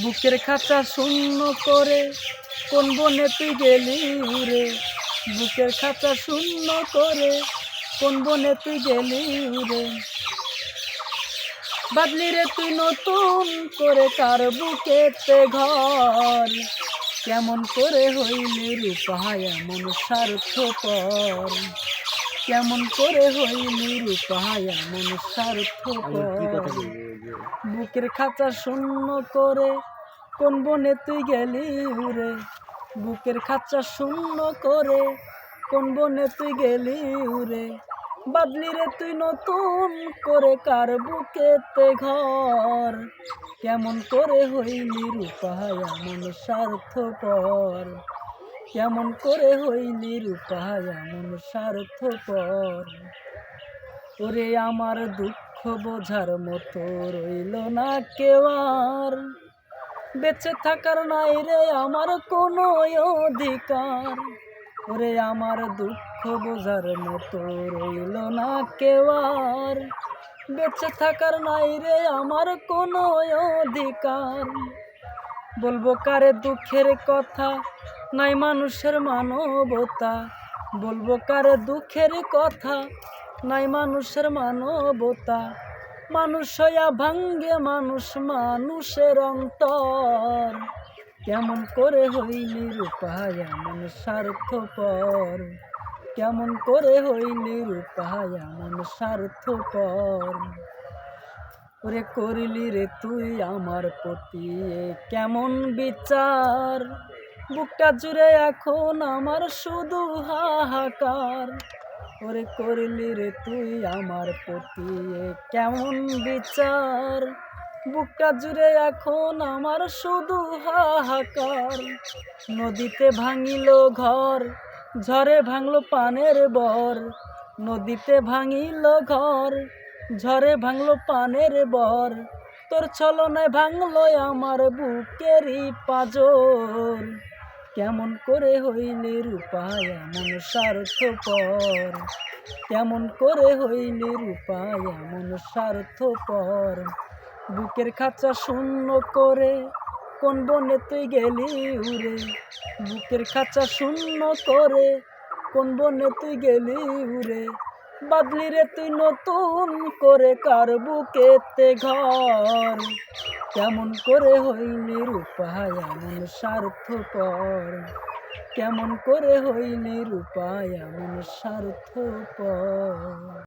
বুকের খাঁচা শূন্য করে কোন বনে তুই গেলি উড়ে। বুকের খাঁচা শূন্য করে কোন বনে তুই গেলি উড়ে। বাদলি রে তুই নতুন করে কার বুকেতে ঘর। কেমন করে হইলি রূপায় এমন স্বার্থপর। কেমন করে হইলি রূপায় এমন স্বার্থপর। বুকের খাঁচা শূন্য করে কোন বনে তুই গেলি উড়ে। বুকের খাঁচা শূন্য করে কোন বনে তুই গেলি উড়ে। বাদলি রে তুই নতুন করে কার বুকেতে ঘর। কেমন করে হইলি রূপায় এমন স্বার্থপর। কেমন করে হইলি রূপায় এমন স্বার্থপর। ওরে আমার দুঃখ বোঝার মতো রইল না কেউ আর। বেঁচে থাকার নাই রে আমার কোনো অধিকার। ওরে আমার দুঃখ বোঝার মতো রইল না কেউ আর। বেঁচে থাকার নাই রে আমার কোনো অধিকার। বলবো কারে দুঃখের কথা নাই মানুষের মানবতা। বলবো কারে দুঃখের কথা নাই মানুষের মানবতা। মানুষ হইয়া ভাঙ্গে মানুষ মানুষের অন্তর। কেমন করে হইলি রূপায় এমন স্বার্থপর। কেমন করে হইলি রূপায় এমন স্বার্থপর। ওরে করিলি রে তুই আমার প্রতি কেমন বিচার। বুকটা জুড়ে এখন আমার শুধু হাহাকার। ওরে করিলি রে তুই আমার প্রতি কেমন বিচার। বুকটা জুড়ে এখন আমার শুধু হাহাকার। নদীতে ভাঙিল ঘর ঝড়ে ভাঙলো পানের বর। নদীতে ভাঙিল ঘর ঝড়ে ভাঙলো পানের বর। তোর ছলনায় ভাঙলো আমার বুকেরই পাঁজর। কেমন করে হইলি রূপায় এমন স্বার্থপর। কেমন করে হইলি রূপায় এমন স্বার্থপর। বুকের খাঁচা শূন্য করে কোন বনে তুই গেলি উড়ে। বুকের খাঁচা শূন্য করে কোন বনে তুই গেলি উড়ে। বাদলি রে তুই নতুন করে কার বুকেতে ঘর। কেমন করে হইলি রূপায় এমন স্বার্থপর। কেমন করে হইলি রূপায় এমন স্বার্থপর।